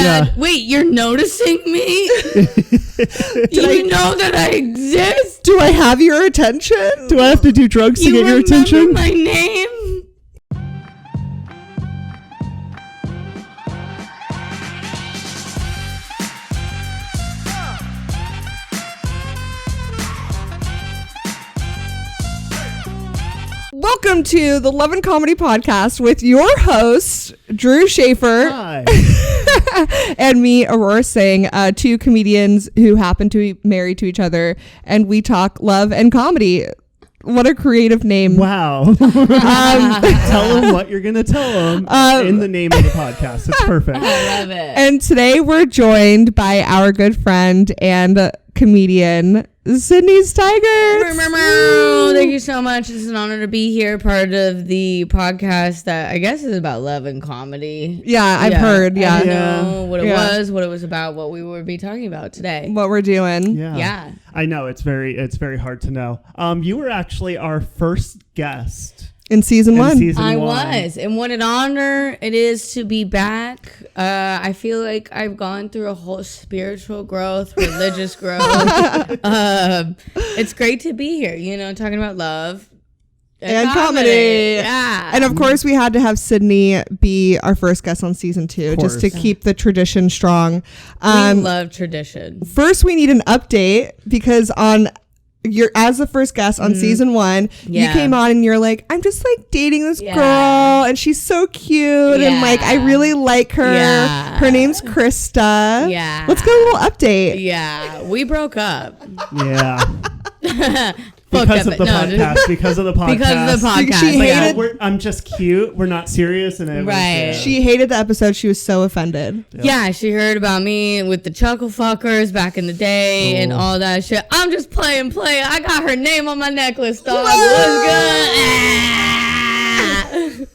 Yeah. Wait, you're noticing me? Do you know that I exist? Do I have your attention? Do I have to do drugs to get your attention? You remember my name? Welcome to the Love and Comedy Podcast with your host, Drew Schaefer. Hi. And me, Aurora Singh, two comedians who happen to be married to each other, and we talk love and comedy. What a creative name. Wow. Tell them what you're going to tell them in the name of the podcast. It's perfect. I love it. And today we're joined by our good friend and comedian, Sydney Stigerts. Thank you so much. It's an honor to be here, part of the podcast that I guess is about love and comedy. Yeah, I've heard. Yeah. I know what it was, what it was about, what we would be talking about today. What we're doing. Yeah. I know it's very hard to know. You were actually our first guest In season one. I was. And what an honor it is to be back. I feel like I've gone through a whole spiritual growth, religious growth. It's great to be here, talking about love and comedy. Yeah. And of course, we had to have Sydney be our first guest on season 2, just to keep the tradition strong. We love tradition. First, we need an update because as the first guest on season 1, you came on and you're like, I'm just like dating this girl and she's so cute and like I really like her. Yeah. Her name's Krista. Yeah. Let's get a little update. Yeah. We broke up. Yeah. Because of the podcast. Because of the podcast. She hated. I'm just cute. We're not serious. And it right. She hated the episode. She was so offended. Yep. Yeah, she heard about me with the chuckle fuckers back in the day and all that shit. I'm just playing. I got her name on my necklace, dog. What's good?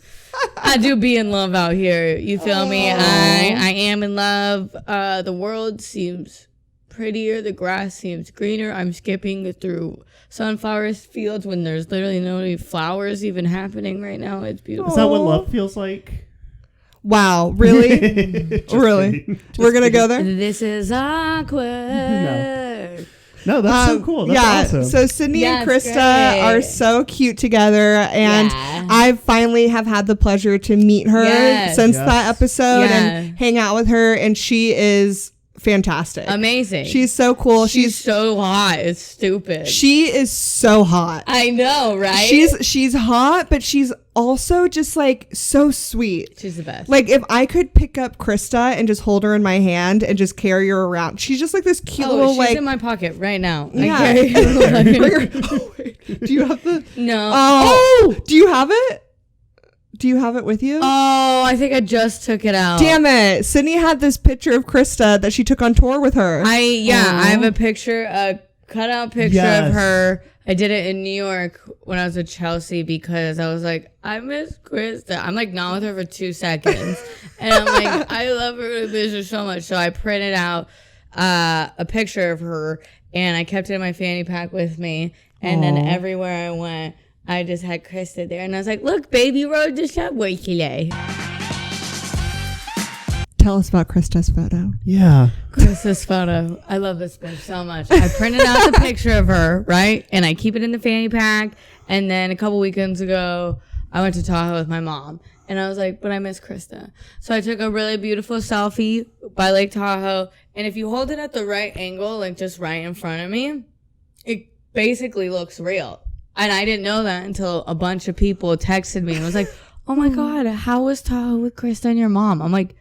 I do be in love out here. You feel me? I am in love. The world seems prettier. The grass seems greener. I'm skipping through sunflower fields when there's literally no flowers even happening right now. It's beautiful. Is that what love feels like? Wow, really? Really? We're going to go there? This is awkward. No, that's so cool. That's awesome. So Sydney and Krista are so cute together, and I finally have had the pleasure to meet her since that episode and hang out with her, and she is fantastic. Amazing. She's so cool. She's so hot. It's stupid. She is so hot. I know, right? She's hot, but she's also just like so sweet. She's the best. Like if I could pick up Krista and just hold her in my hand and just carry her around. She's just like this cute little she's in my pocket right now. Yeah. I carry her. Oh, wait. Do you have the No. Oh, do you have it? Do you have it with you? Oh, I think I just took it out. Damn it. Sydney had this picture of Krista that she took on tour with her. I have a picture, a cutout picture of her. I did it in New York when I was with Chelsea because I was like, I miss Krista. I'm like not with her for 2 seconds. And I'm like, I love her. I miss her so much. So I printed out a picture of her and I kept it in my fanny pack with me. And then everywhere I went, I just had Krista there, and I was like, look, baby rode the subway today. Tell us about Krista's photo. Yeah. Krista's photo. I love this bitch so much. I printed out the picture of her, right? And I keep it in the fanny pack. And then a couple weekends ago, I went to Tahoe with my mom. And I was like, but I miss Krista. So I took a really beautiful selfie by Lake Tahoe. And if you hold it at the right angle, like just right in front of me, it basically looks real. And I didn't know that until a bunch of people texted me and was like, oh my God, how was Tahoe with Krista and your mom? I'm like,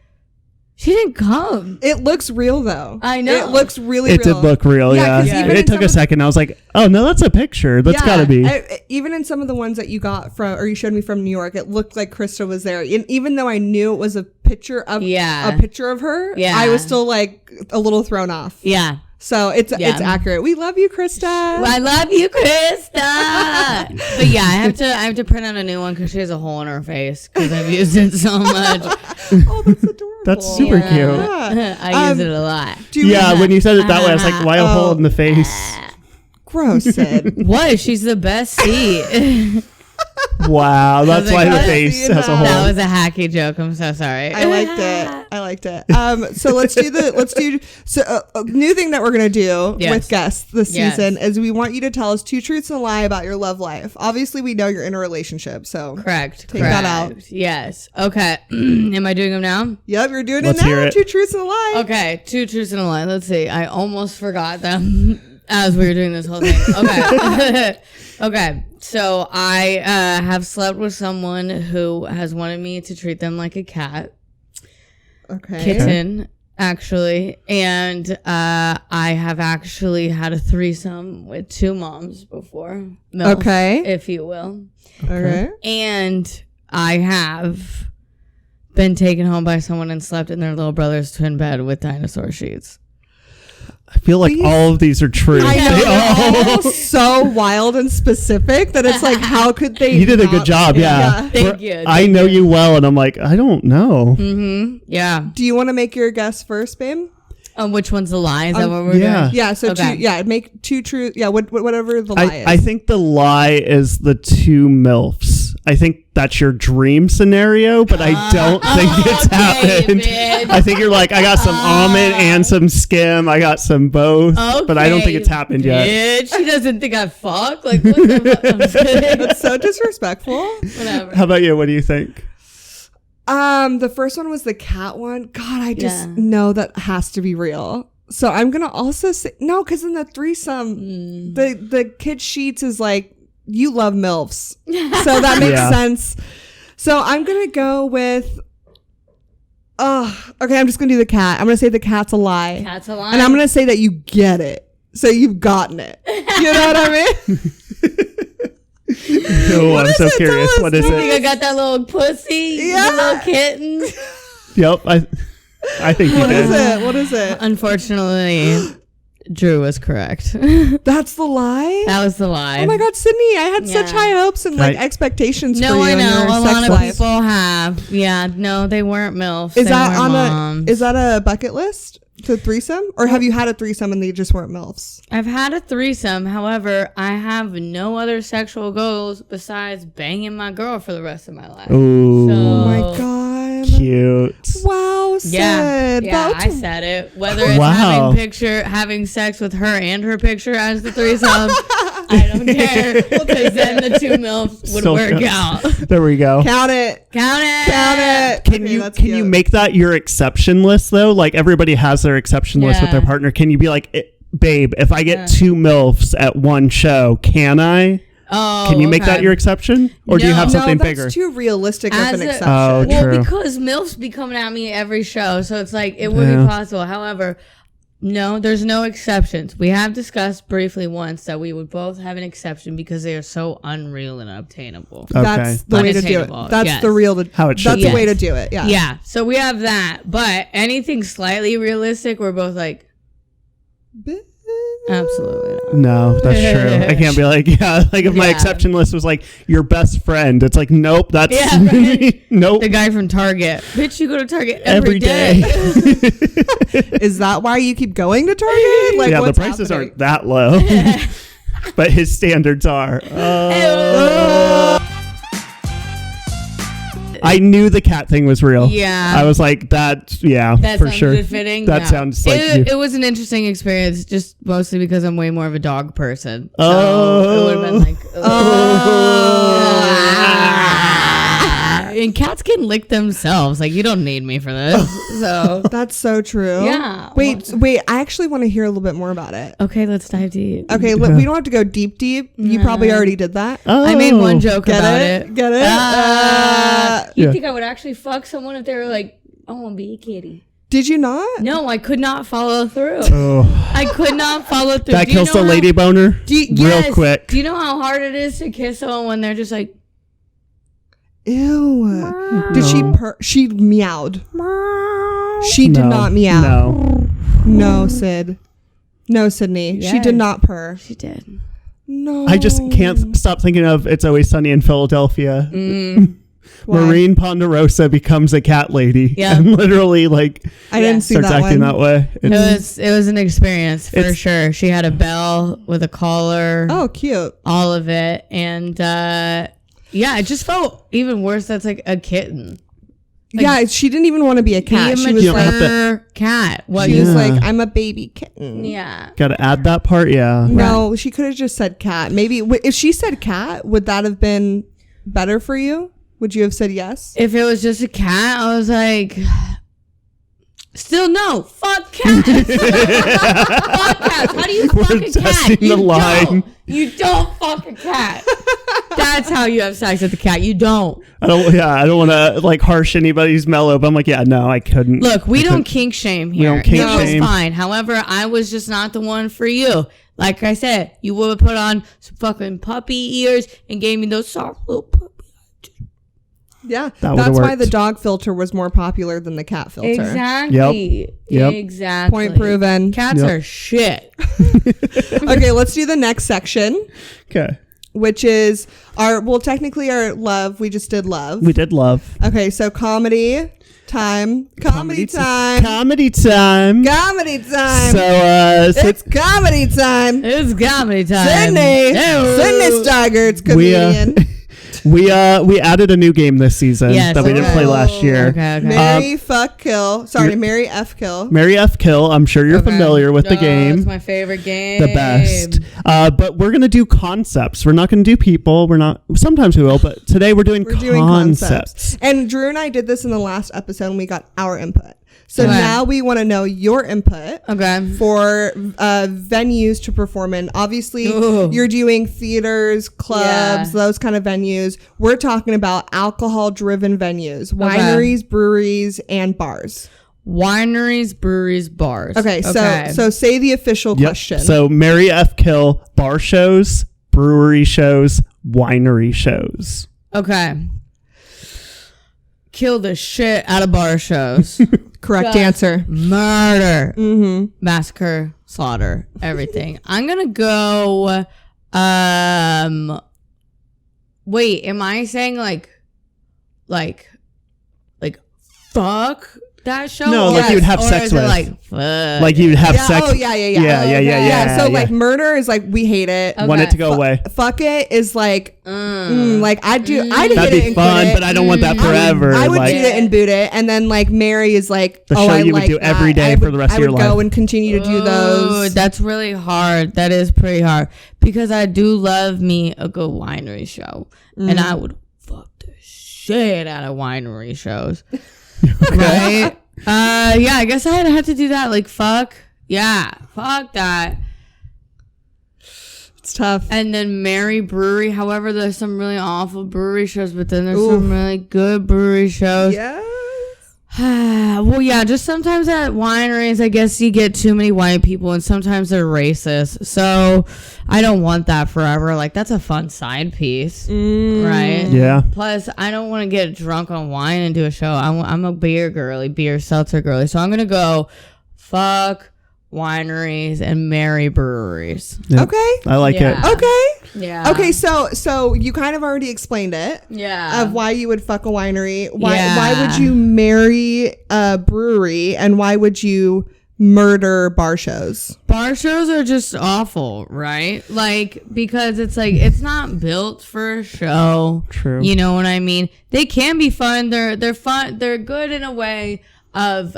she didn't come. It looks real though. I know. It looks really real. It did look real, yeah. It took a second. I was like, oh no, that's a picture. That's gotta be. Even in some of the ones that you got from, or you showed me from New York, it looked like Krista was there. And even though I knew it was a picture of her, I was still like a little thrown off. Yeah. So it's accurate. We love you, Krista. I love you, Krista. But yeah, I have to print out a new one because she has a hole in her face because I've used it so much. Oh, that's adorable. That's super cute. Yeah. I use it a lot. When you said it that way, I was like, why a hole in the face? Gross, Sid. What? She's the best seat. Wow, that's why the face has a hole. That was a hacky joke. I'm so sorry. I liked it. So let's do a new thing that we're gonna do with guests this season is we want you to tell us 2 truths and a lie about your love life. Obviously, we know you're in a relationship, so correct. That out. Yes. Okay. Am I doing them now? Yep, you're doing Let's it now. hear it. 2 truths and a lie. Okay, 2 truths and a lie. Let's see. I almost forgot them as we were doing this whole thing. Okay. Okay. So I have slept with someone who has wanted me to treat them like a cat. Okay. Kitten, actually. And I have actually had a threesome with 2 moms before. MILF, Okay. if you will. Okay. And I have been taken home by someone and slept in their little brother's twin bed with dinosaur sheets. I feel like all of these are true. I know. They're all so wild and specific that it's like, how could they? You did a good job. Yeah. Thank you. I know you well, and I'm like, I don't know. Mm-hmm. Yeah. Do you want to make your guess first, babe? Which one's the lie? Is that what we're doing? Yeah. So make 2 true. Yeah. Whatever the lie is. I think the lie is the 2 MILFs. I think that's your dream scenario, but I don't think it's happened. Bitch. I think you're like, I got some almond and some skim. I got some both, but I don't think it's happened yet. She doesn't think I fuck. Like, what the fuck? I'm just kidding. That's so disrespectful. Whatever. How about you? What do you think? The first one was the cat one. God, I just know that has to be real. So I'm gonna also say no, because in the threesome, the kid sheets is like, you love MILFs, so that makes sense. So I'm gonna go with. Okay, I'm just gonna do the cat. I'm gonna say the cat's a lie. Cat's a lie. And I'm gonna say that you get it. So you've gotten it. You know what I mean? Oh, I'm so curious. What is You think I it? got that little pussy? Yeah. The little kitten? Yep. I think you did. What is it? Unfortunately, Drew was correct. That's the lie? That was the lie. Oh my God, Sydney, I had such high hopes and expectations for you. No, I in know. your A sex lot of life. people have. Yeah, no, they weren't MILFs. Is they that were on moms. is that a bucket list to threesome? Or have you had a threesome and they just weren't MILFs? I've had a threesome. However, I have no other sexual goals besides banging my girl for the rest of my life. Ooh. Oh my God. Cute. Wow, Sid. Yeah, I said it. Whether it's having sex with her and her picture as the threesome, I don't care. Because then the 2 MILFs would work out. There we go. Count it. Count it. Count it. Can you make that your exception list though? Like everybody has their exception list with their partner. Can you be like, babe, if I get 2 MILFs at one show, can I? Oh, can you make that your exception, or do you have something bigger? That's too realistic of an exception. Oh, well, true. because MILFs be coming at me every show, so it's like it would be possible. However, no, there's no exceptions. We have discussed briefly once that we would both have an exception because they are so unreal and obtainable. Okay. That's the way to do it. That's the real. How it should That's the way to do it. Yeah. Yeah. So we have that, but anything slightly realistic, we're both like, absolutely not. No, that's true. I can't be like, like if my exception list was like your best friend, it's like, nope, that's nope. The guy from Target. Bitch, you go to Target every day. Is that why you keep going to Target? Like, the prices aren't that low, but his standards are. I knew the cat thing was real. Yeah. I was like, that for sure. Fitting. That sounds like it was an interesting experience, just mostly because I'm way more of a dog person. So it would have been like, and cats can lick themselves. Like, you don't need me for this. So that's so true. Yeah. Wait. I actually want to hear a little bit more about it. Okay, let's dive deep. Okay, we don't have to go deep. You probably already did that. I made one joke about it. Get it? You think I would actually fuck someone if they were like, I want to be a kitty? Did you not? No, I could not follow through. Oh. I could not follow through. That kills the lady boner real quick. Do you know how hard it is to kiss someone when they're just like, ew. Meow. Did she she meowed. Meow. She did not meow. No, Sid. No, Sydney. Yes. She did not purr. She did. No. I just can't stop thinking of It's Always Sunny in Philadelphia. Maureen Ponderosa becomes a cat lady and literally like I didn't see starts that acting one. that way. It was an experience for sure. She had a bell with a collar. Oh, cute. All of it. And Yeah, it just felt even worse. That's like a kitten. Like, yeah, she didn't even want to be a cat. Be a she was like cat. What? She was like, I'm a baby kitten. Yeah. Got to add that part. Yeah. No, she could have just said cat. Maybe if she said cat, would that have been better for you? Would you have said yes? If it was just a cat, I was like, still no. Fuck cats. Fuck cats. How do you fuck a cat? You don't fuck a cat. That's how you have sex with a cat. You don't. I don't want to like harsh anybody's mellow, but I'm like, yeah, no, I couldn't. Look, we don't kink shame here. We don't kink shame. It was fine. However, I was just not the one for you. Like I said, you would have put on some fucking puppy ears and gave me those soft little puppy. Yeah, that's why the dog filter was more popular than the cat filter. Exactly. Yep. Exactly. Point proven. Cats are shit. Okay, let's do the next section. Okay. Which is technically our love. We just did love. We did love. Okay, so comedy time. Comedy time. Comedy time. Comedy time. So, it's comedy time. It's comedy time. Sydney Stigerts, comedian. We added a new game this season that we didn't play last year. Okay. Marry, fuck, kill. Sorry, Marry, F, kill. Marry, F, kill. I'm sure you're familiar with the game. It's my favorite game. The best. But we're going to do concepts. We're not going to do people. Sometimes we will, but today we're doing concepts. And Drew and I did this in the last episode and we got our input. So now we want to know your input for venues to perform in. Obviously, you're doing theaters, clubs, those kind of venues. We're talking about alcohol-driven venues, wineries, breweries, and bars. Wineries, breweries, bars. Okay. So say the official question. So marry, F, kill, bar shows, brewery shows, winery shows. Okay. Kill the shit out of bar shows. Correct answer. Murder. Massacre. Slaughter. Everything. I'm gonna go wait, am I saying like fuck that show? No, like you'd have sex with. Like you'd have sex. Oh yeah. So like murder is like we hate it. Want it to go away. Fuck it is like like I'd hit That'd it be and fun, quit it. but I don't want that forever. I would like, shoot it and boot it, and then like Mary is like the show you would do every day for the rest of your life. I would go and continue to do those. That's really hard. That is pretty hard because I do love me a good winery show, and I would fuck the shit out of winery shows. Right? Yeah, I guess I'd have to do that. Like, fuck that. It's tough. And then marry brewery. However, there's some really awful brewery shows, but then there's some really good brewery shows. Yes. Well, yeah, just sometimes at wineries, I guess you get too many white people and sometimes they're racist. So I don't want that forever. Like, that's a fun side piece, right? Yeah. Plus, I don't want to get drunk on wine and do a show. I'm a beer girly, beer seltzer girly. So I'm going to go fuck wineries and marry breweries. Yep. Okay. I like it. Okay. Yeah. Okay, so you kind of already explained it. Yeah. Of why you would fuck a winery. Why would you marry a brewery, and why would you murder bar shows? Bar shows are just awful, right? Like, because it's like it's not built for a show. True. You know what I mean? They can be fun. They're fun. They're good in a way of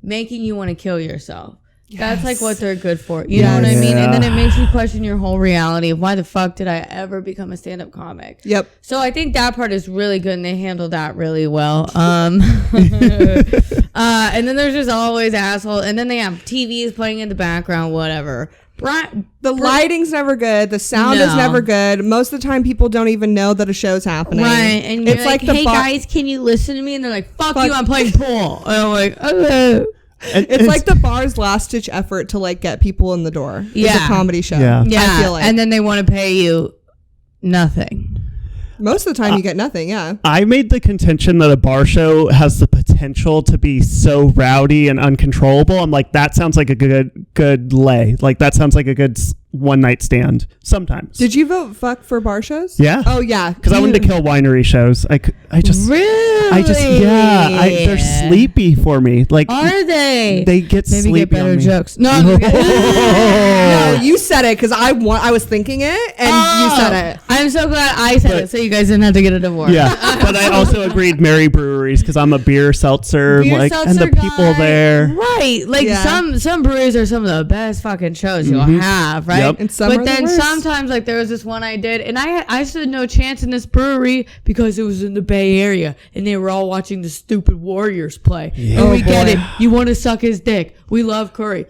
making you want to kill yourself. That's like what they're good for. You know what I mean? And then it makes you question your whole reality of why the fuck did I ever become a stand-up comic? Yep. So I think that part is really good and they handle that really well. And then there's just always asshole. And then they have TVs playing in the background, whatever. The lighting's never good. The sound is never good. Most of the time, people don't even know that a show's happening. Right. And you're like, hey guys, can you listen to me? And they're like, fuck you, I'm playing pool. And I'm like, okay. It's like the bar's last ditch effort to like get people in the door. It's a comedy show. Yeah. I feel like. And then they want to pay you nothing. Most of the time you get nothing. Yeah. I made the contention that a bar show has the potential to be so rowdy and uncontrollable. I'm like, that sounds like a good lay. Like that sounds like a good one night stand sometimes. Did you vote fuck for bar shows? Yeah. Oh yeah. Because I wanted to kill winery shows. I just Really? they're sleepy for me. Like, are they? They get maybe sleepy get better on me. jokes. No, No, you said it because I was thinking it and you said it. I'm so glad I said it, so you guys didn't have to get a divorce. Yeah, but I also agreed Mary Breweries because I'm a beer seltzer, and the people there. Right. Like some breweries are some of the best fucking shows you'll have, right? Yep. And some but then sometimes, like, there was this one I did, and I stood no chance in this brewery because it was in the Bay Area, and they were all watching the stupid Warriors play. Yeah. And we get it. You want to suck his dick. We love Curry.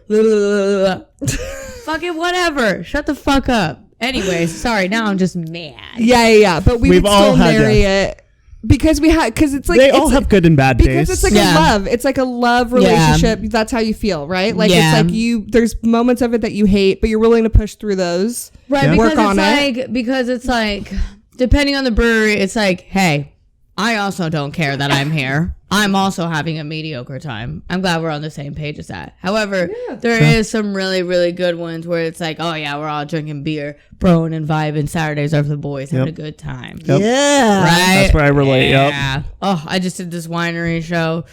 Fucking whatever. Shut the fuck up. Anyway, sorry. Now I'm just mad. Yeah. But we would still marry it. Because it's like they all have good and bad days. Because it's like a love. It's like a love relationship. Yeah. That's how you feel, right? Like it's like there's moments of it that you hate, but you're willing to push through those. Right. Yeah. Because it's like depending on the brewery, it's like, hey, I also don't care that I'm here. I'm also having a mediocre time. I'm glad we're on the same page as that. However, there is some really, really good ones where it's like, oh yeah, we're all drinking beer, broing and vibing. Saturdays are for the boys, having a good time. Yep. Yeah. Right? That's where I relate. Yeah. Yep. Oh, I just did this winery show.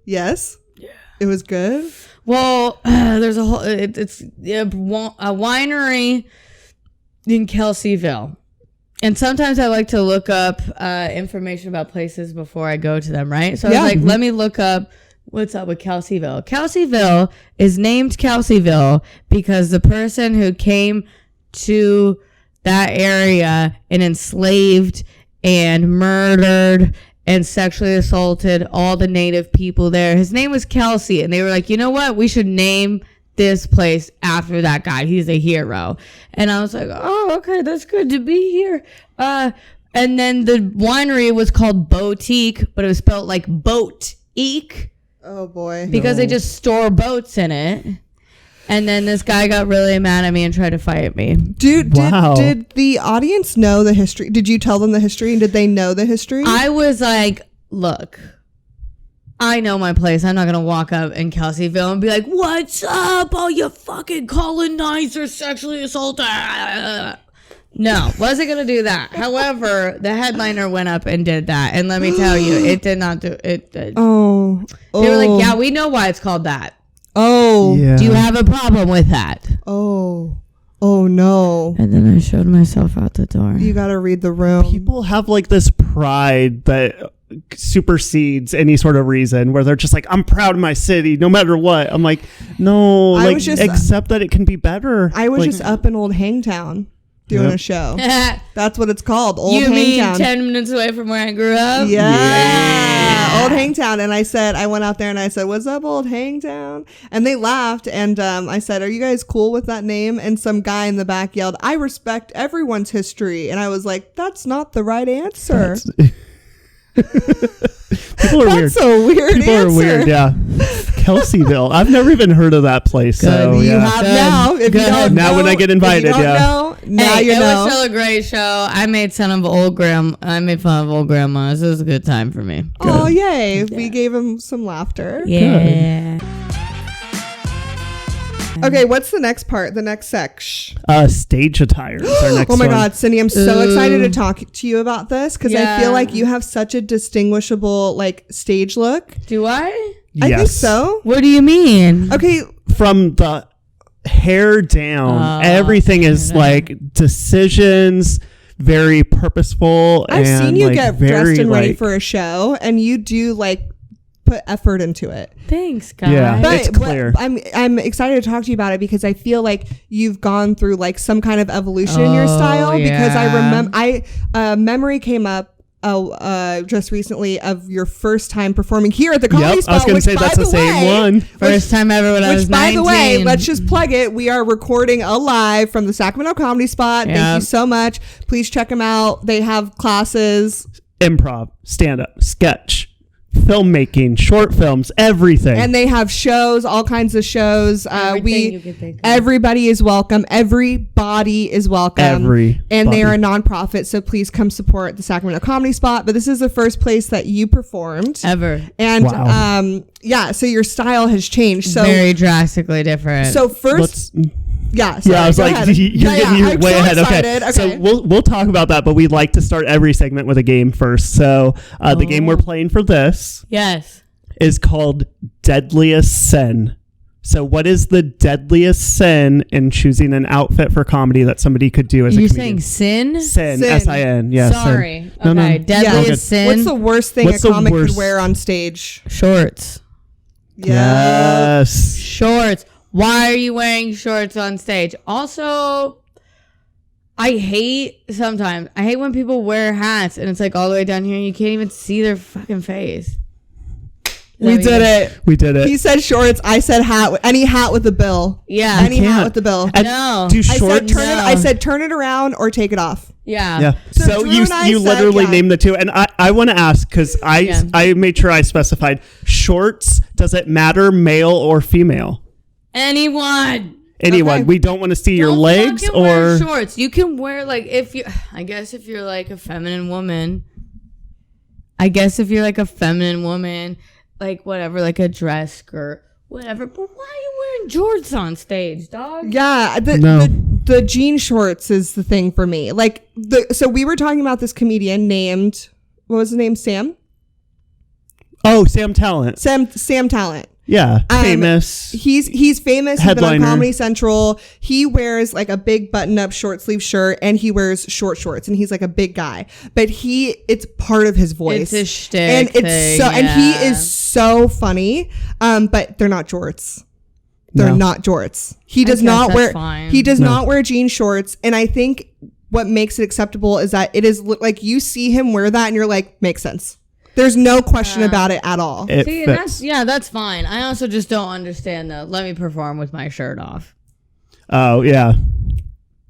Yes. Yeah. It was good. Well, there's a whole, it's a winery in Kelseyville. And sometimes I like to look up information about places before I go to them, right? So I was like, let me look up what's up with Kelseyville. Kelseyville is named Kelseyville because the person who came to that area and enslaved and murdered and sexually assaulted all the native people there, his name was Kelsey. And they were like, you know what? We should name this place after that guy. He's a hero. And I was like, oh, okay, that's good to be here. And then the winery was called Boutique, but it was spelled like boat-eek. Oh boy. Because they just store boats in it. And then this guy got really mad at me and tried to fight me. Dude, did the audience know the history? Did you tell them the history and did they know the history? I was like, look, I know my place. I'm not going to walk up in Kelseyville and be like, what's up, all you fucking colonizers sexually assaulted? No, wasn't going to do that. However, the headliner went up and did that. And let me tell you, it did not do it. Oh. They were like, yeah, we know why it's called that. Oh. Yeah. Do you have a problem with that? Oh. Oh, no. And then I showed myself out the door. You got to read the room. People have like this pride that supersedes any sort of reason where they're just like, I'm proud of my city no matter what. I'm like, no, like accept that it can be better. I was just up in Old Hangtown doing a show. That's what it's called, Old Hangtown. You mean 10 minutes away from where I grew up? Yeah. Old Hangtown. And I went out there and I said, what's up, Old Hangtown? And they laughed. And I said, are you guys cool with that name? And some guy in the back yelled, I respect everyone's history. And I was like, that's not the right answer. People are weird. That's a weird People answer. are weird, yeah. Kelseyville. I've never even heard of that place. So you have now. If you don't now know, when I get invited, now you know. It was still a great show. I made fun of old grandmas. It was a good time for me. Good. Oh, yay. We gave him some laughter. Yeah. Good. Okay, what's the next part? The next section? Stage attire is our next Oh my one. God, Cindy, I'm so excited to talk to you about this because I feel like you have such a distinguishable like stage look. Do I? I think so. What do you mean? Okay. From the hair down, everything is like decisions, very purposeful. I've seen you get dressed and ready like, for a show and you do like put effort into it. Thanks, guys. Yeah, it's clear. I'm excited to talk to you about it because I feel like you've gone through like some kind of evolution in your style. Yeah. Because I remember, memory came up just recently of your first time performing here at the Comedy Spot. I was going to say that's the same one. First time ever when I was 19. By the way, let's just plug it. We are recording a live from the Sacramento Comedy Spot. Yep. Thank you so much. Please check them out. They have classes. Improv, stand-up, sketch, filmmaking, short films, everything. And they have shows, all kinds of shows. Everybody is welcome. Everybody is welcome. And they are a nonprofit, so please come support the Sacramento Comedy Spot. But this is the first place that you performed ever. And so your style has changed. So very drastically different. So first Yeah. Sorry, yeah, I was like, you're getting way ahead. Okay. So we'll talk about that, but we like to start every segment with a game first. So the game we're playing for this is called Deadliest Sin. So what is the deadliest sin in choosing an outfit for comedy that somebody could do as a comedian? You're saying sin? Sin. S-I-N. Yeah. Sorry. Sin. Okay. Deadliest sin. What's the worst thing a comic could wear on stage? Shorts. Yes. Shorts. Why are you wearing shorts on stage? Also, I hate when people wear hats and it's like all the way down here and you can't even see their fucking face. We did it. He said shorts. I said hat. Any hat with a bill. Yeah. Any hat with the bill. No. Do shorts? I said turn it around or take it off. Yeah. Yeah. So you literally named the two. And I want to ask, because I made sure I specified shorts. Does it matter male or female? Anyone. Okay. We don't want to see your legs or wear shorts. You can wear I guess if you're like a feminine woman. Like whatever, like a dress, skirt, whatever. But why are you wearing jorts on stage, dog? Yeah, the jean shorts is the thing for me. Like so we were talking about this comedian named, what was his name? Sam? Oh, Sam Talent. Sam Talent. Yeah, famous. He's famous. Headliner. He's been on Comedy Central. He wears like a big button-up short sleeve shirt, and he wears short shorts, and he's like a big guy. But it's part of his voice. It's a shtick and it's thing, and he is so funny. But they're not jorts. They're not jorts. He does not wear. Fine. He does not wear jean shorts, and I think what makes it acceptable is that it is like you see him wear that, and you're like, makes sense. There's no question about it at all. That's fine. I also just don't understand though. Let me perform with my shirt off. Oh yeah.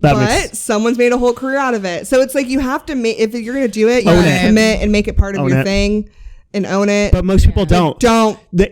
But someone's made a whole career out of it. So it's like you have to make, if you're going to do it, you have to commit and make it part of your thing. And own it. But most people don't.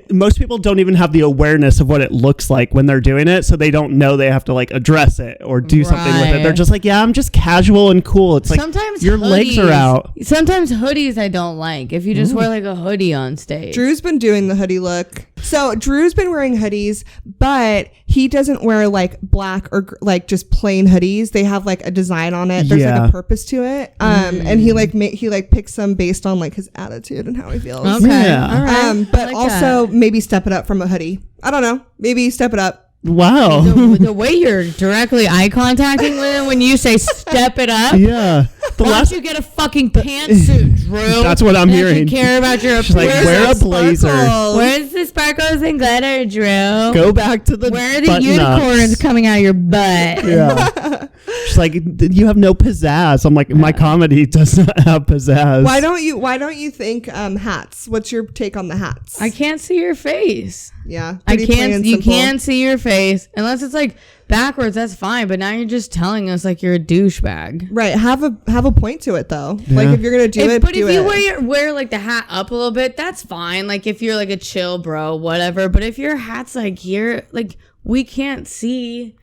Most people don't even have the awareness of what it looks like when they're doing it, so they don't know they have to like address it or do something with it. They're just like, yeah, I'm just casual and cool. It's like sometimes your legs are out. Sometimes hoodies I don't like. If you just wear like a hoodie on stage. Drew's been doing the hoodie look. So Drew's been wearing hoodies, but he doesn't wear like black or like just plain hoodies. They have like a design on it. There's like a purpose to it. And he picks some based on like his attitude and how he feels. Okay. Yeah. All right. But like also maybe step it up from a hoodie. I don't know. Maybe step it up. Wow. The way you're directly eye contacting with him when you say step it up. Yeah. Why don't you get a fucking pantsuit, Drew? That's what I'm hearing. You care about your appearance. She's like, wear a blazer. Where's the sparkles and glitter, Drew? Go back to the Where are the unicorns coming out of your butt? Yeah. She's like, you have no pizzazz. I'm like, my comedy does not have pizzazz. Why don't you think hats? What's your take on the hats? I can't see your face. Yeah. You can't see your face unless it's like backwards. That's fine. But now you're just telling us like you're a douchebag. Right. Have a point to it though. Yeah. Like if you're gonna do it, but if you wear like the hat up a little bit, that's fine. Like if you're like a chill bro, whatever. But if your hat's like here, like we can't see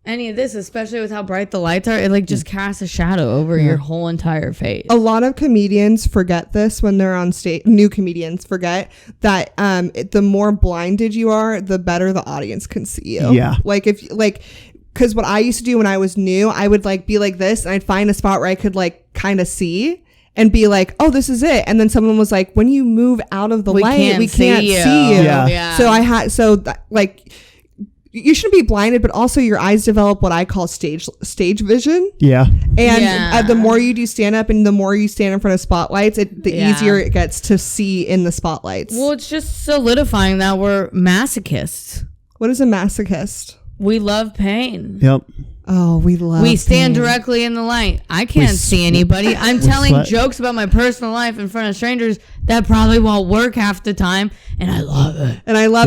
any of this, especially with how bright the lights are. It like just casts a shadow over your whole entire face. A lot of comedians forget this when they're on stage. New comedians forget that the more blinded you are, the better the audience can see you. Yeah. Because what I used to do when I was new, I would like be like this, and I'd find a spot where I could like kind of see and be like, oh, this is it. And then someone was like, when you move out of the light, we can't see you. Yeah. So you shouldn't be blinded, but also your eyes develop what I call stage vision. Yeah. And the more you do stand up and the more you stand in front of spotlights, the easier it gets to see in the spotlights. Well, it's just solidifying that we're masochists. What is a masochist? We love pain. Yep. Oh, we stand directly in the light. I can't see anybody. I'm telling jokes about my personal life in front of strangers that probably won't work half the time, and I love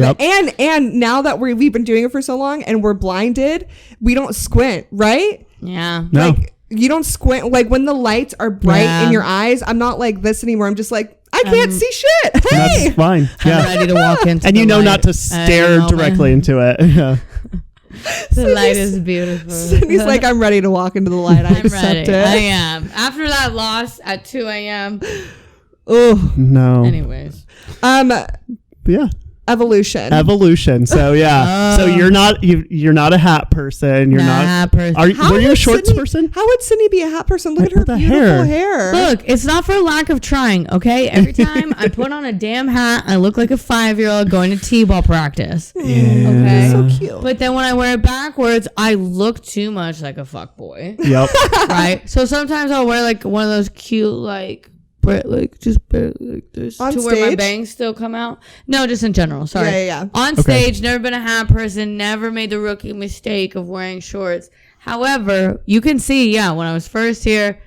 it. And now that we've been doing it for so long and we're blinded, we don't squint, right? Yeah. No. Like you don't squint. Like when the lights are bright in your eyes, I'm not like this anymore. I'm just like, I can't see shit. Hey, that's fine. Yeah. I'm ready to walk into and the you know light not to stare directly into it. Yeah. The light is beautiful. Sydney's like, I'm ready to walk into the light. I accept it. I am. After that loss at 2 a.m. Oh no. Anyways. Yeah. Evolution. So yeah. So you're not a hat person. You're not a hat person. Were you a shorts person? How would Sydney be a hat person? Look at her beautiful hair. Look, it's not for lack of trying. Okay, every time I put on a damn hat, I look like a 5-year-old going to t-ball practice. Yeah. Okay, so cute. But then when I wear it backwards, I look too much like a fuckboy. Yep. Right. So sometimes I'll wear like one of those cute like just barely like this on to stage? where my bangs still come out. No, just in general. Sorry. Yeah. On stage, never been a hat person. Never made the rookie mistake of wearing shorts. However, you can see, when I was first here,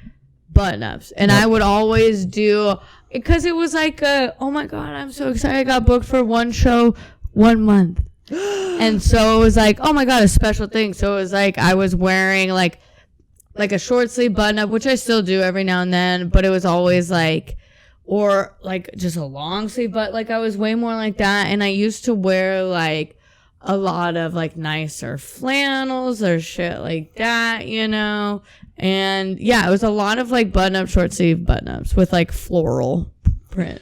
button ups, and I would always do because it was like, oh my god, I'm so excited! I got booked for one show 1 month, and so it was like, oh my god, a special thing. So it was like I was wearing like a short sleeve button up, which I still do every now and then, but it was always like, or like just a long sleeve, but like I was way more like that. And I used to wear like a lot of like nicer flannels or shit like that, and it was a lot of like button up short sleeve button ups with like floral print.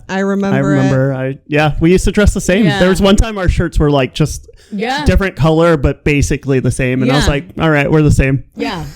I remember. We used to dress the same. There was one time our shirts were like just different color, but basically the same. And I was like, all right, we're the same. Yeah.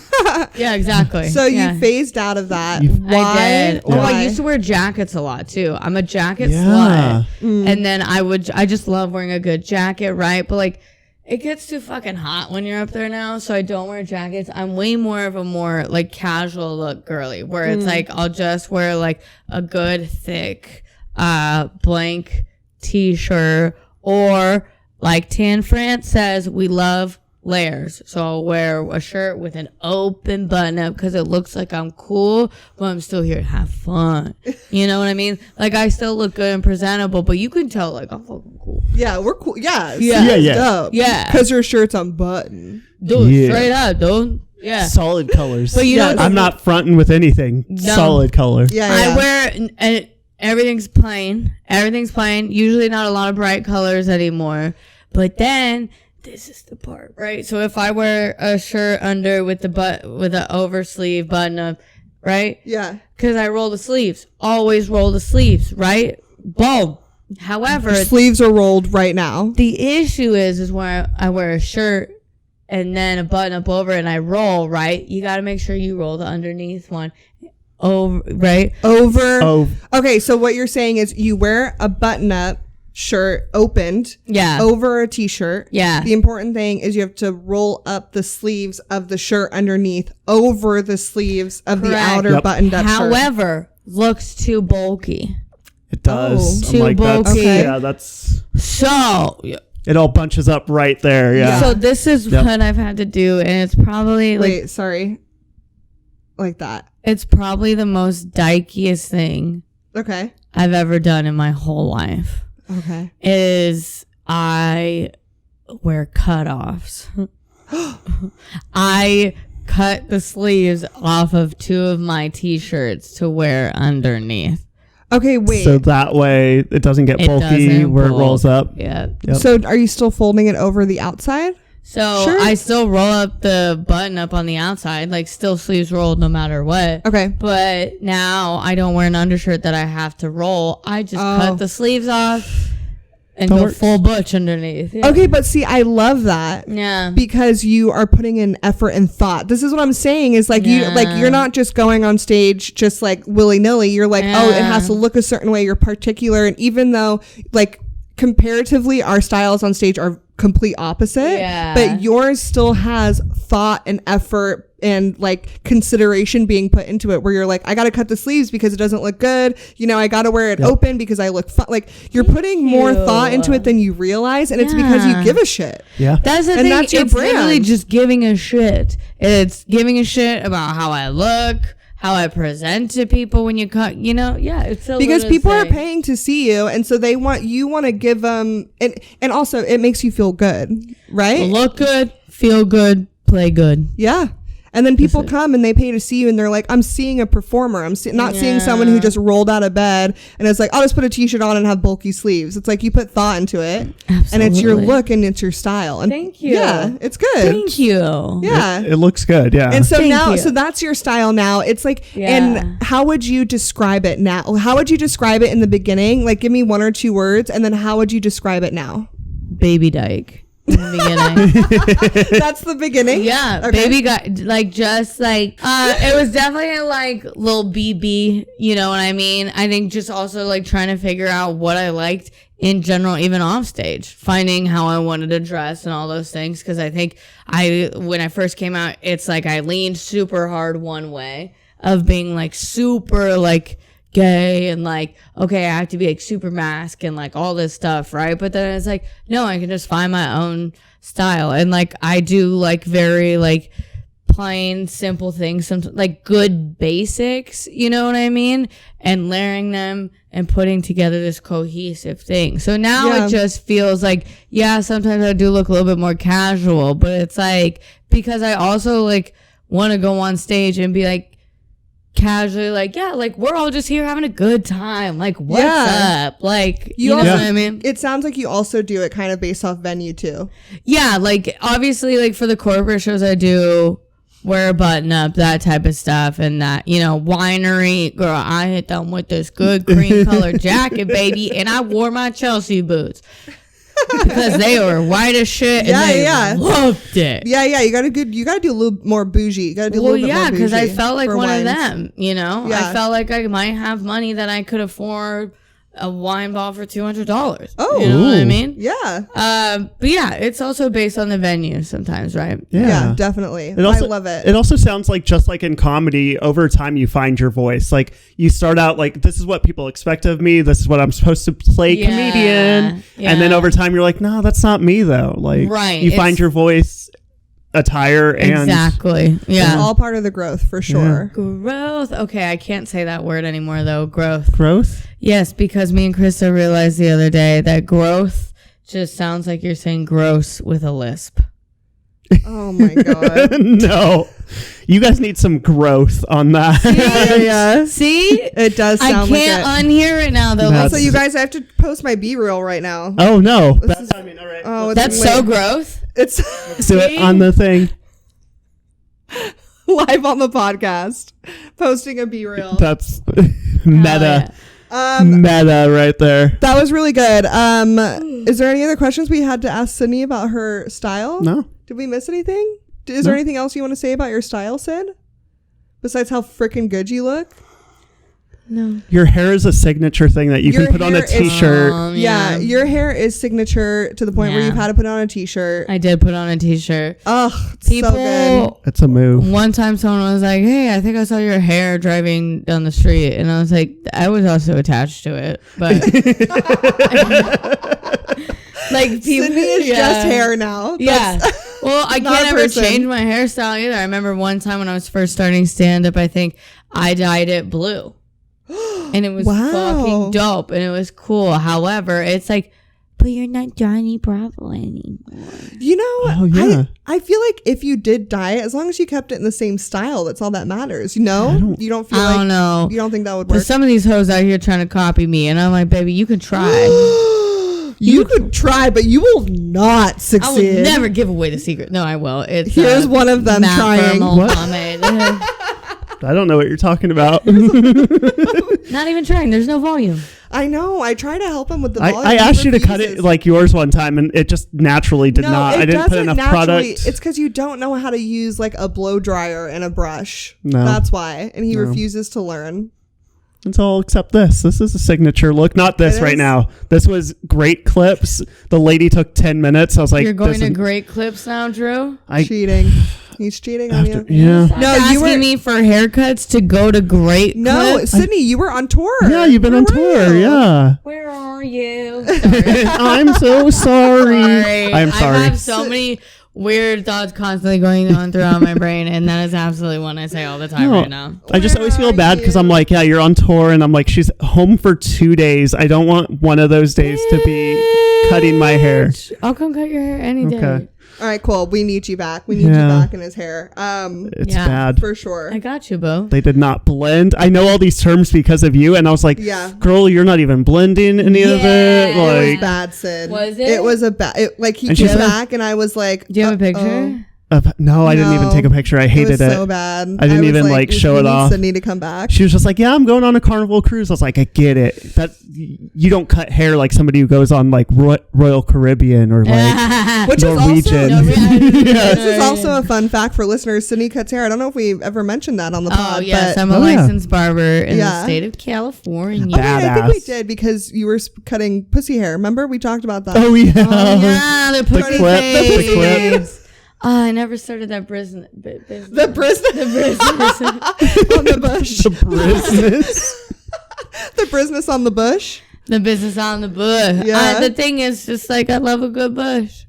Yeah, exactly. So you phased out of that. Why? I did. Well, I used to wear jackets a lot too. I'm a jacket slut. And then I just love wearing a good jacket, right? But like, it gets too fucking hot when you're up there now, so I don't wear jackets. I'm way more of a more like casual look girly, where it's like I'll just wear like a good thick blank t-shirt, or like Tan France says, we love layers. So I'll wear a shirt with an open button up because it looks like I'm cool, but I'm still here to have fun. You know what I mean? Like I still look good and presentable, but you can tell like I'm fucking cool. Yeah, we're cool. Yeah. Yeah. Because your shirt's unbuttoned. Dude, straight up, dude. Yeah. Solid colors. But I'm not fronting with anything. No. Solid color. I wear and everything's plain. Usually not a lot of bright colors anymore. But then this is the part, right? So if I wear a shirt under with an oversleeve button up, right? Yeah. Because I roll the sleeves. Always roll the sleeves, right? Boom. However, your sleeves are rolled right now. The issue is when I wear a shirt and then a button up over and I roll, right? You got to make sure you roll the underneath one over, right? Okay, so what you're saying is you wear a button up shirt opened over a t-shirt. The important thing is you have to roll up the sleeves of the shirt underneath over the sleeves of the outer buttoned up shirt. However, looks too bulky. It does. Too bulky. That's so it all bunches up right there. Yeah. So this is what I've had to do, and it's probably like that. It's probably the most dykiest thing I've ever done in my whole life. Is I wear cutoffs. I cut the sleeves off of 2 of my t-shirts to wear underneath. Okay, wait. So that way it doesn't get bulky where it rolls up. Yeah. Yep. So are you still folding it over the outside? So I still roll up the button up on the outside, like still sleeves rolled no matter what. Okay. But now I don't wear an undershirt that I have to roll. I just cut the sleeves off and go full butch underneath. Yeah. Okay, but see, I love that. Yeah. Because you are putting in effort and thought. This is what I'm saying is like you're not just going on stage just like willy-nilly. You're like, it has to look a certain way. You're particular. And even though like comparatively our styles on stage are complete opposite, but yours still has thought and effort and like consideration being put into it, where you're like, I gotta cut the sleeves because it doesn't look good, I gotta wear it open because I look fun. Like you're putting more thought into it than you realize, and it's because you give a shit. That's the thing. That's your brand. Literally just giving a shit. It's giving a shit about how I look, how I present to people when you cut, it's so because people are paying to see you, and so you want to give them, and also it makes you feel good, right? Look good, feel good, play good. Yeah. And then people come and they pay to see you and they're like, I'm seeing a performer. I'm not seeing someone who just rolled out of bed and is like, I'll just put a t-shirt on and have bulky sleeves. It's like you put thought into it. Absolutely. And it's your look and it's your style. And thank you. Yeah, it's good. Thank you. Yeah. It looks good. Yeah. And so so that's your style now. It's like, and how would you describe it now? How would you describe it in the beginning? Like, give me 1 or 2 words. And then how would you describe it now? Baby dyke. In the beginning. That's the beginning? Yeah. Okay. Baby got like just like it was definitely like little BB, you know what I mean? I think just also like trying to figure out what I liked in general, even off stage, finding how I wanted to dress and all those things. Because I think when I first came out, it's like I leaned super hard one way of being like super like gay and like, okay, I have to be like super mask and like all this stuff, right? But then it's like, no, I can just find my own style. And like I do like very like plain simple things, sometimes like good basics, you know what I mean? And layering them and putting together this cohesive thing. So now it just feels like, sometimes I do look a little bit more casual, but it's like, because I also like want to go on stage and be like, casually like, like we're all just here having a good time, like what's up, like you know what I mean? It sounds like you also do it kind of based off venue too. Like obviously like for the corporate shows I do wear a button up, that type of stuff, and that, you know, winery girl, I hit them with this good cream colored jacket, baby, and I wore my Chelsea boots because they were white as shit and they loved it. You gotta do a little more bougie. You gotta do a little bit more bougie. Because I felt like one of them, you know. I felt like I might have money that I could afford a wine bottle for $200. Oh, you know what I mean? Yeah. But it's also based on the venue sometimes, right? Yeah, definitely. I love it. It also sounds like, just like in comedy, over time you find your voice. Like you start out like, this is what people expect of me. This is what I'm supposed to play comedian. Yeah. And then over time you're like, no, that's not me though. Like you find your voice, attire, and exactly. Yeah. It's all part of the growth for sure. Growth. Okay, I can't say that word anymore though. Growth. Yes, because me and Krista realized the other day that growth just sounds like you're saying gross with a lisp. Oh my god. No. You guys need some growth on that. See? It does sound like it. I can't unhear it now though. Also, you guys, I have to post my B-reel right now. Oh no. All right. Oh, that's so gross. Let's do it on the thing. Live on the podcast. Posting a B-reel. That's meta. Meta right there. That was really good. Is there any other questions we had to ask Sydney about her style? No. Did we miss anything? Is there anything else you want to say about your style, Sid? Besides how freaking good you look? No. Your hair is a signature thing that you can put on a t-shirt. Yeah, your hair is signature to the point where you've had to put on a t-shirt. I did put on a t-shirt. Oh, people, so good. It's a move. One time someone was like, hey, I think I saw your hair driving down the street. And I was like, I was also attached to it. But like people, Sydney is just hair now. Well, I can't ever change my hairstyle either. I remember one time when I was first starting stand-up, I think I dyed it blue. And it was fucking dope and it was cool. However, it's like, but you're not Johnny Bravo anymore. You know, I feel like if you did dye it, as long as you kept it in the same style, that's all that matters. You know? You don't feel like... I don't know. You don't think that would work? But some of these hoes out here trying to copy me and I'm like, baby, you can try. You could try, but you will not succeed. I will never give away the secret. No, I will. Here's one of them trying. I don't know what you're talking about. Not even trying. There's no volume. I know. I try to help him with the volume. I asked you to cut it like yours one time, and it just naturally did not. I didn't put enough product. It's because you don't know how to use like a blow dryer and a brush. No. That's why. And he refuses to learn. It's all except this. This is a signature look. Not this right now. This was great clips. The lady took 10 minutes. I was like, you're going to great clips now, Drew? Cheating. He's cheating on you. Yeah. No, you were asking me for haircuts to go to great clips. No, Sydney, you were on tour. Yeah, you've been on tour. Yeah. Where are you? I'm so sorry. I'm sorry. I have so many weird thoughts constantly going on throughout my brain, and that is absolutely one I say all the time right now. I just always feel bad because I'm like, you're on tour, and I'm like, she's home for 2 days. I don't want one of those days to be cutting my hair. I'll come cut your hair any day. All right, cool. We need you back. We need you back in his hair. It's bad. For sure. I got you, Bo. They did not blend. I know all these terms because of you, and I was like, girl, you're not even blending any of it. Like, it was bad, Sid. Was it? It was a bad, like he came back and I was like, do you have a picture? No, I didn't even take a picture. I hated it. It was so bad. I didn't even like show it off. Sydney to come back. She was just like, yeah, I'm going on a Carnival cruise. I was like, I get it. That you don't cut hair like somebody who goes on like Royal Caribbean or like which Norwegian. This is also a fun fact for listeners. Sydney cuts hair. I don't know if we ever mentioned that on the pod. Oh yes, I'm a licensed barber in the state of California. Oh, yeah, I think we did because you were cutting pussy hair. Remember we talked about that? Oh yeah, the pussy the clip. I never started that business. The business on the bush. The business. The business on the bush. The business on the bush. Yeah. The thing is just like I love a good bush.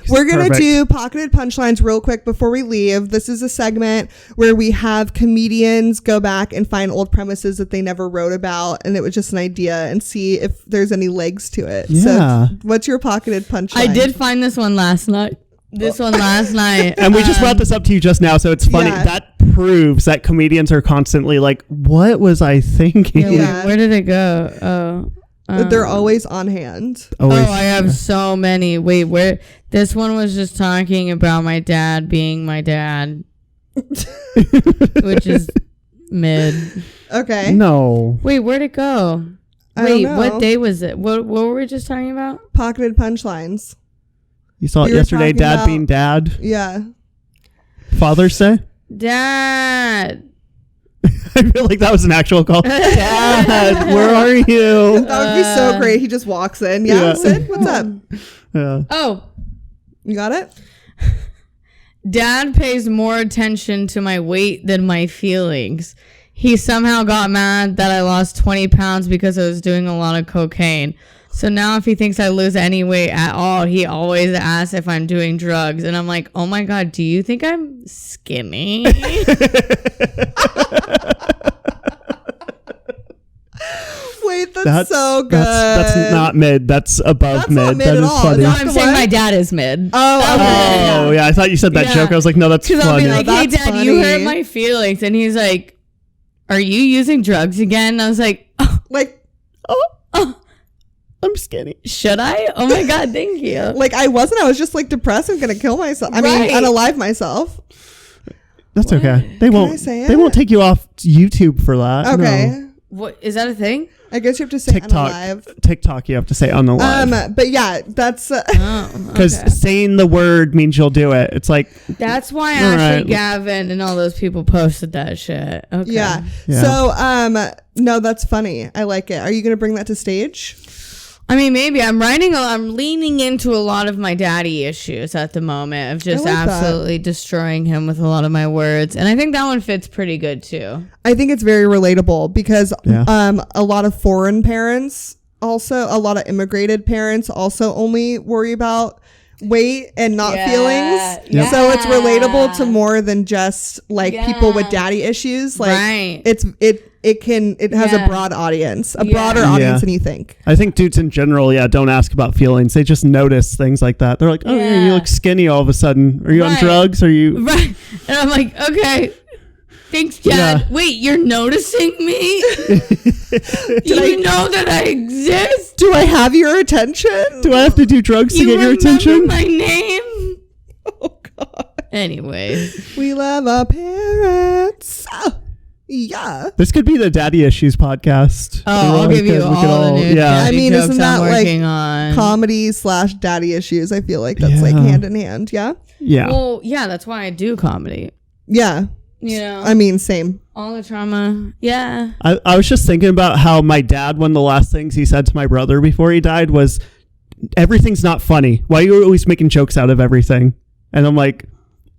We're going to do pocketed punchlines real quick before we leave. This is a segment where we have comedians go back and find old premises that they never wrote about. And it was just an idea and see if there's any legs to it. Yeah. So what's your pocketed punchline? I did find this one last night. And we just brought this up to you just now. So it's funny. Yeah. That proves that comedians are constantly like, what was I thinking? Yeah, where did it go? They're always on hand. Always. Oh, I have so many. Wait, where? This one was just talking about my dad being my dad, which is mid. Okay. No. Wait, where'd it go? Wait, what day was it? What were we just talking about? Pocketed punchlines. You saw it yesterday, Dad being dad? Yeah. Father's Day? Dad. I feel like that was an actual call. Dad, where are you? That would be so great. He just walks in. Yeah. Sid, what's up? Yeah. Oh. You got it? Dad pays more attention to my weight than my feelings. He somehow got mad that I lost 20 pounds because I was doing a lot of cocaine. So now if he thinks I lose any weight at all, he always asks if I'm doing drugs. And I'm like, oh my God, do you think I'm skinny? Wait, that's so good. That's not mid. That's above mid. Not mid that at is all. funny. No, I'm saying my dad is mid. Oh, yeah. I thought you said that joke. I was like, no, that's funny. I'll be like, hey, That's Dad, you funny. hurt my feelings. And he's like, are you using drugs again? And I was like, I'm skinny. Should I? Oh my God, thank you. Like I wasn't. I was just like depressed and gonna kill myself. I mean, unalive myself. That's okay. They won't. say it? They won't take you off YouTube for that. Okay. No. What is that a thing? I guess you have to say unalive. TikTok, you have to say unalive. But yeah, that's because saying the word means you'll do it. It's like that's why Ashley Gavin and all those people posted that shit. Okay. Yeah. So no, that's funny. I like it. Are you gonna bring that to stage? I mean, maybe I'm leaning into a lot of my daddy issues at the moment of just absolutely destroying him with a lot of my words. And I think that one fits pretty good too. I think it's very relatable because a lot of foreign parents, also a lot of immigrated parents also only worry about weight and not feelings. Yeah. So it's relatable to more than just like people with daddy issues. Like it has a broad audience, a broader audience than you think. I think dudes in general, don't ask about feelings. They just notice things like that. They're like, oh, you look skinny all of a sudden. Are you on drugs? Are you? Right. And I'm like, okay. Thanks, Dad. Yeah. Wait, you're noticing me? Do you know that I exist? Do I have your attention? Do I have to do drugs to get your attention? My name? Oh, God. Anyway. We love our parents. Oh, yeah. This could be the Daddy Issues podcast. Oh, I'll give you all the new I mean, isn't that like on. comedy / daddy issues? I feel like that's like hand in hand. Yeah. Yeah. Well, yeah, that's why I do comedy. Yeah. You know, I mean, same. All the trauma. Yeah. I was just thinking about how my dad, one of the last things he said to my brother before he died was, everything's not funny. Why are you always making jokes out of everything? And I'm like,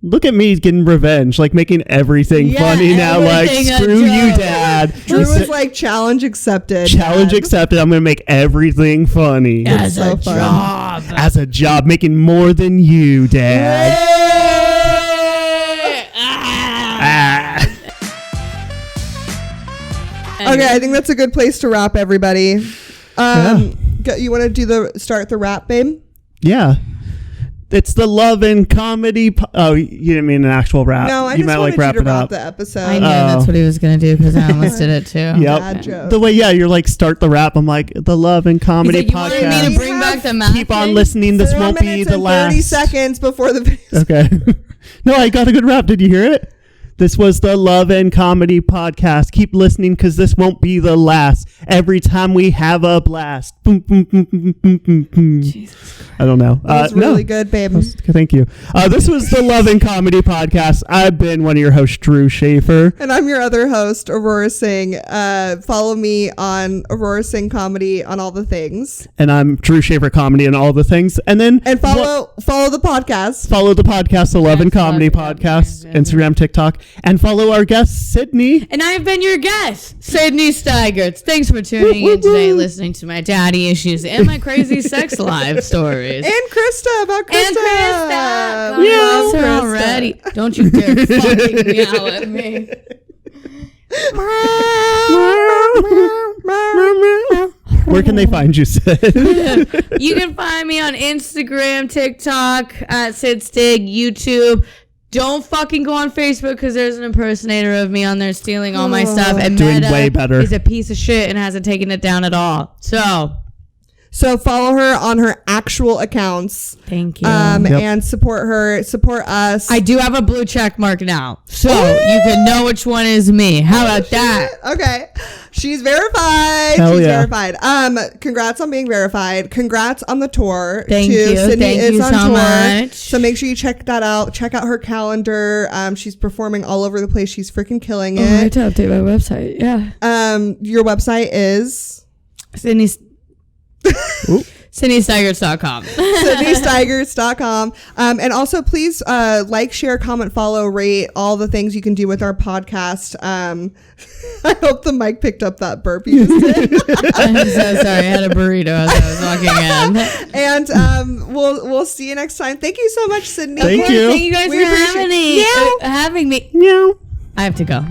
look at me getting revenge, like making everything funny now. Like, screw you, Dad. Drew was like, challenge accepted. Challenge accepted. I'm going to make everything funny. As a job. As a job, making more than you, Dad. Okay, I think that's a good place to wrap, everybody. You want to start the rap, babe? Yeah. It's the love and comedy. Oh, you didn't mean an actual rap. No, I you just wanted you to wrap the episode. I knew that's what he was going to do because I almost did it too. Yep. The way, you're like, start the rap. I'm like, the love and comedy podcast. You wanted me to bring back the math. Keep on listening. This won't be the last. 30 seconds before the video. Okay. No, I got a good rap. Did you hear it? This was the Love and Comedy Podcast. Keep listening because this won't be the last. Every time we have a blast. Boom, boom, boom, boom, boom, boom, boom. Jesus Christ. I don't know. That was really good, babe. Thank you. This was the Love and Comedy Podcast. I've been one of your hosts, Drew Schaefer. And I'm your other host, Aurora Singh. Follow me on Aurora Singh Comedy on all the things. And I'm Drew Schaefer Comedy on all the things. And follow the podcast. Follow the podcast, the Love and Comedy Podcast, Instagram, TikTok. And follow our guest, Sydney. And I've been your guest, Sydney Stigerts. Thanks for tuning in today, listening to my daddy issues and my crazy sex life stories. And Krista, about Krista. And Krista. Yeah, Krista. Already. Don't you dare fucking meow at me. Where can they find you, Sid? You can find me on Instagram, TikTok, at Sid Stig, YouTube. Don't fucking go on Facebook because there's an impersonator of me on there stealing all my stuff. And doing Meta way better. is a piece of shit and hasn't taken it down at all. So follow her on her actual accounts. Thank you. And support her. Support us. I do have a blue check mark now. So you can know which one is me. How about that? Okay. She's verified. Hell She's yeah. verified. Congrats on being verified. Congrats on the tour. Thank you. Sydney Thank is you on so tour. much. So make sure you check that out. Check out her calendar. She's performing all over the place. She's freaking killing it. I have to update my website. Yeah. Your website is SydneyStigerts.com. SydneyStigerts.com. And also please like, share, comment, follow, rate, all the things you can do with our podcast. I hope the mic picked up that burp you just did. I'm so sorry. I had a burrito as I was walking in. And we'll see you next time. Thank you so much, Sydney. Thank you. Thank you guys for having me. Meow. Having me. Meow. I have to go.